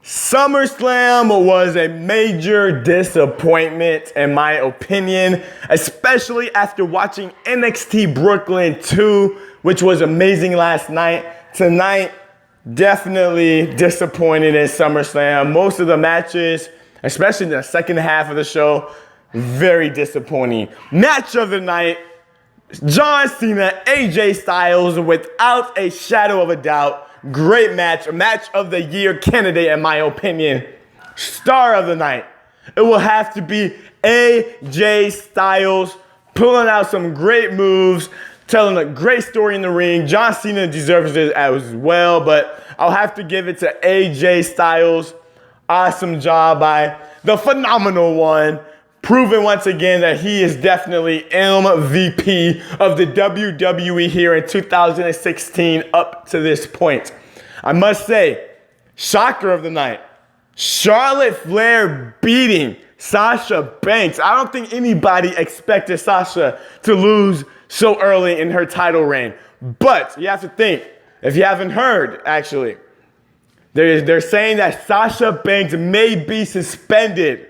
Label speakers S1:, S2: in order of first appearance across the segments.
S1: SummerSlam was a major disappointment in my opinion, especially after watching NXT Brooklyn 2, which was amazing last night. Tonight, definitely disappointed in SummerSlam. Most of the matches, especially the second half of the show, very disappointing. Match of the night, John Cena, AJ Styles, without a shadow of a doubt. Great match of the year candidate in my opinion. Star of the night, it will have to be AJ Styles, pulling out some great moves, telling a great story in the ring. John Cena deserves it as well, but I'll have to give it to AJ Styles. Awesome job by the phenomenal one, proving once again that he is definitely MVP of the WWE here in 2016 up to this point. I must say, shocker of the night, Charlotte Flair beating Sasha Banks. I don't think anybody expected Sasha to lose so early in her title reign. But you have to think, if you haven't heard, actually, they're saying that Sasha Banks may be suspended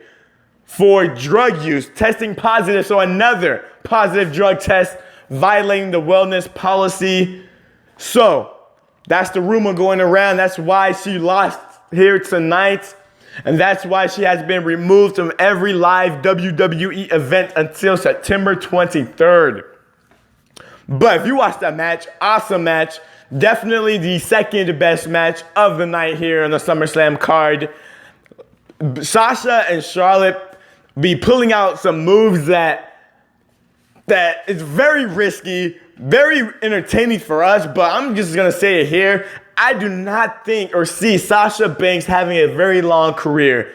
S1: for drug use, testing positive, so another positive drug test, violating the wellness policy. So that's the rumor going around. That's why she lost here tonight, and that's why she has been removed from every live WWE event until September 23rd. But if you watch that match, awesome match. Definitely the second best match of the night here on the SummerSlam card. Sasha and Charlotte be pulling out some moves that is very risky, very entertaining for us, but I'm just going to say it here. I do not think or see Sasha Banks having a very long career.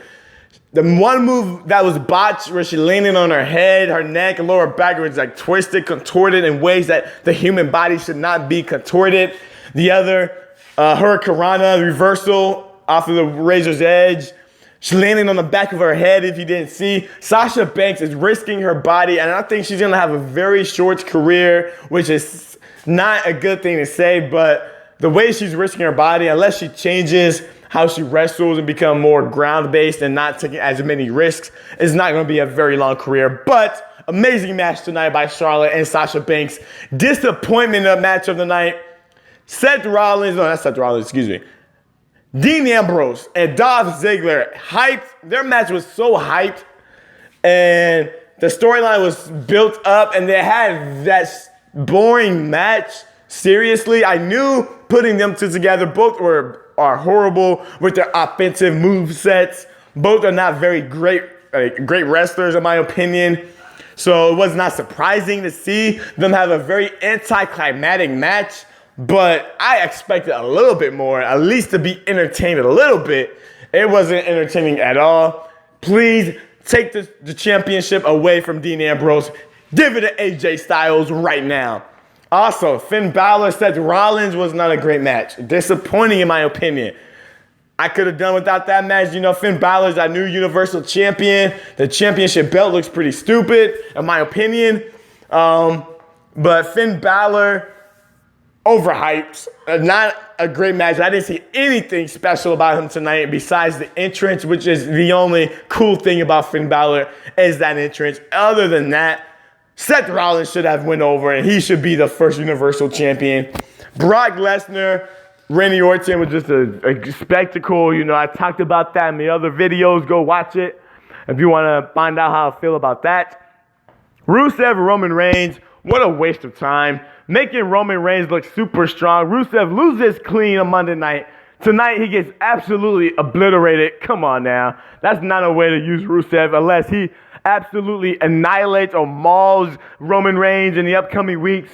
S1: The one move that was botched where she landed on her head, her neck, and lower back was like twisted, contorted in ways that the human body should not be contorted. The other, Hurricanrana reversal off of the Razor's Edge. She landed on the back of her head, if you didn't see. Sasha Banks is risking her body, and I think she's going to have a very short career, which is not a good thing to say, but the way she's risking her body, unless she changes how she wrestles and become more ground-based and not taking as many risks, is not going to be a very long career. But amazing match tonight by Charlotte and Sasha Banks. Disappointment of match of the night. Dean Ambrose and Dolph Ziggler, hyped. Their match was so hyped, and the storyline was built up, and they had that boring match. Seriously, I knew putting them two together, both are horrible with their offensive move sets. Both are not very great wrestlers, in my opinion. So it was not surprising to see them have a very anticlimactic match. But I expected a little bit more, at least to be entertained a little bit. It wasn't entertaining at all. Please take the championship away from Dean Ambrose. Give it to AJ Styles right now. Also, Finn Balor, Seth Rollins was not a great match. Disappointing in my opinion. I could have done without that match. You know, Finn Balor's our new Universal Champion. The championship belt looks pretty stupid, in my opinion. But Finn Balor, overhyped. Not a great match. I didn't see anything special about him tonight besides the entrance, which is the only cool thing about Finn Balor is that entrance. Other than that, Seth Rollins should have went over, and he should be the first Universal Champion. Brock Lesnar, Randy Orton was just a spectacle. You know, I talked about that in the other videos. Go watch it if you want to find out how I feel about that. Rusev, Roman Reigns, what a waste of time. Making Roman Reigns look super strong. Rusev loses clean on Monday night. Tonight, he gets absolutely obliterated. Come on now. That's not a way to use Rusev unless he absolutely annihilates or mauls Roman Reigns in the upcoming weeks.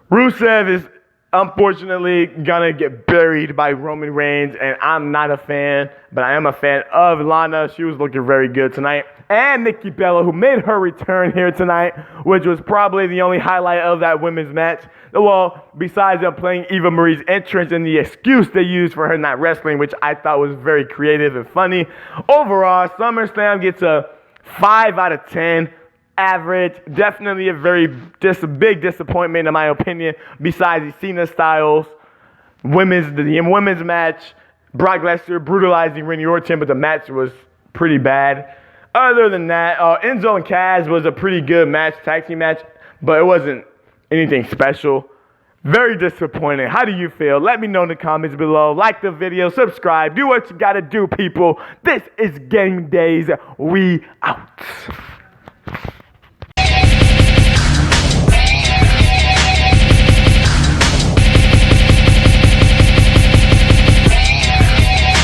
S1: Rusev is unfortunately gonna get buried by Roman Reigns, and I'm not a fan, but I am a fan of Lana. She was looking very good tonight. And Nikki Bella, who made her return here tonight, which was probably the only highlight of that women's match. Well, besides them playing Eva Marie's entrance and the excuse they used for her not wrestling, which I thought was very creative and funny. Overall, SummerSlam gets a 5 out of 10. Average. Definitely a very big disappointment in my opinion, besides the Cena Styles the women's match. Brock Lesnar brutalizing Randy Orton, but the match was pretty bad. Other than that, Enzo and Kaz was a pretty good match, tag team match, but it wasn't anything special. Very disappointing. How do you feel? Let me know in the comments below. Like the video, subscribe, do what you gotta do, people. This is Game Days. We out.